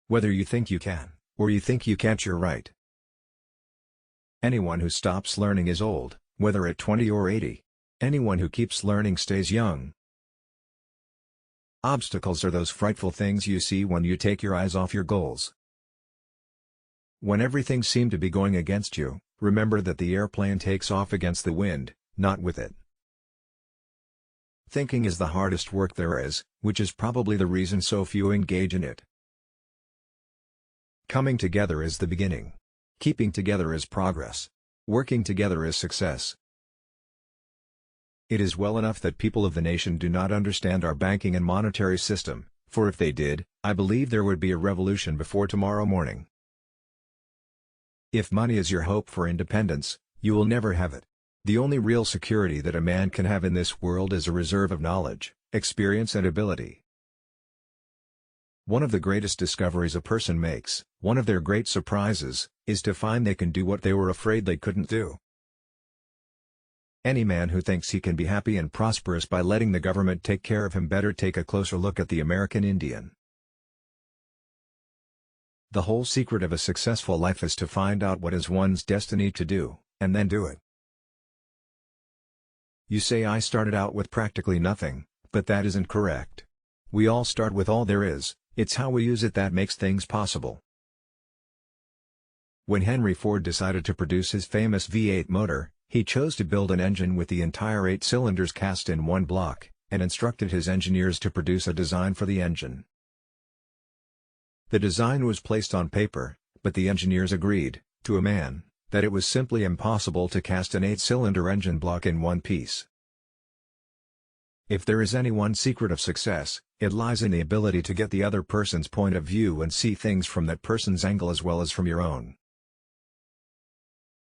Whether you think you can, or you think you can't, you're right. Anyone who stops learning is old, whether at 20 or 80. Anyone who keeps learning stays young. Obstacles are those frightful things you see when you take your eyes off your goals. When everything seemed to be going against you, remember that the airplane takes off against the wind, not with it. Thinking is the hardest work there is, which is probably the reason so few engage in it. Coming together is the beginning. Keeping together is progress. Working together is success. It is well enough that people of the nation do not understand our banking and monetary system, for if they did, I believe there would be a revolution before tomorrow morning. If money is your hope for independence, you will never have it. The only real security that a man can have in this world is a reserve of knowledge, experience and ability. One of the greatest discoveries a person makes, one of their great surprises, is to find they can do what they were afraid they couldn't do. Any man who thinks he can be happy and prosperous by letting the government take care of him better take a closer look at the American Indian. The whole secret of a successful life is to find out what is one's destiny to do, and then do it. You say I started out with practically nothing, but that isn't correct. We all start with all there is, it's how we use it that makes things possible. When Henry Ford decided to produce his famous V8 motor, he chose to build an engine with the entire 8 cylinders cast in one block, and instructed his engineers to produce a design for the engine. The design was placed on paper, but the engineers agreed, to a man, that it was simply impossible to cast an 8-cylinder engine block in one piece. If there is any one secret of success, it lies in the ability to get the other person's point of view and see things from that person's angle as well as from your own.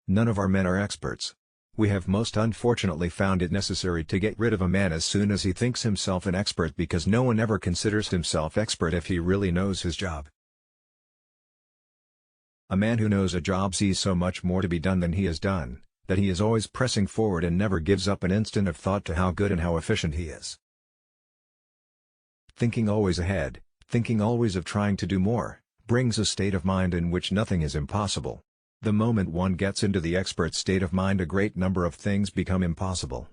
None of our men are experts. We have most unfortunately found it necessary to get rid of a man as soon as he thinks himself an expert because no one ever considers himself expert if he really knows his job. A man who knows a job sees so much more to be done than he has done, that he is always pressing forward and never gives up an instant of thought to how good and how efficient he is. Thinking always ahead, thinking always of trying to do more, brings a state of mind in which nothing is impossible. The moment one gets into the expert state of mind, a great number of things become impossible.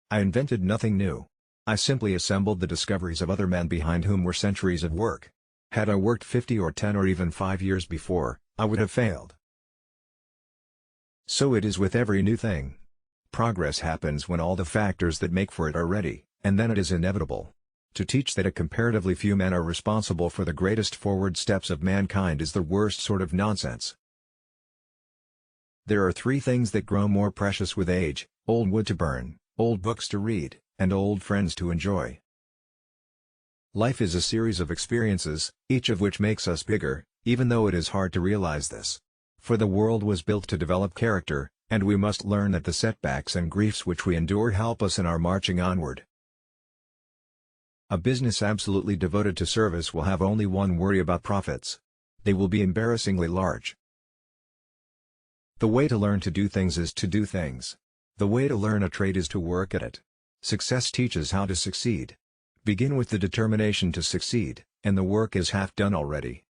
I invented nothing new. I simply assembled the discoveries of other men behind whom were centuries of work. Had I worked 50 or 10 or even 5 years before, I would have failed. So it is with every new thing. Progress happens when all the factors that make for it are ready, and then it is inevitable. To teach that a comparatively few men are responsible for the greatest forward steps of mankind is the worst sort of nonsense. There are 3 things that grow more precious with age: old wood to burn, old books to read, and old friends to enjoy. Life is a series of experiences, each of which makes us bigger, even though it is hard to realize this. For the world was built to develop character, and we must learn that the setbacks and griefs which we endure help us in our marching onward. A business absolutely devoted to service will have only one worry about profits. They will be embarrassingly large. The way to learn to do things is to do things. The way to learn a trade is to work at it. Success teaches how to succeed. Begin with the determination to succeed, and the work is half done already.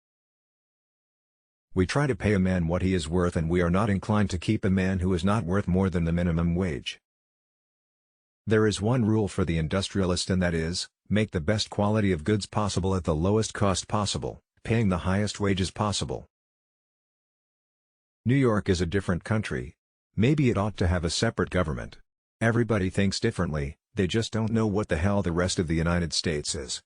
We try to pay a man what he is worth, and we are not inclined to keep a man who is not worth more than the minimum wage. There is one rule for the industrialist, and that is, make the best quality of goods possible at the lowest cost possible, paying the highest wages possible. New York is a different country. Maybe it ought to have a separate government. Everybody thinks differently, they just don't know what the hell the rest of the United States is.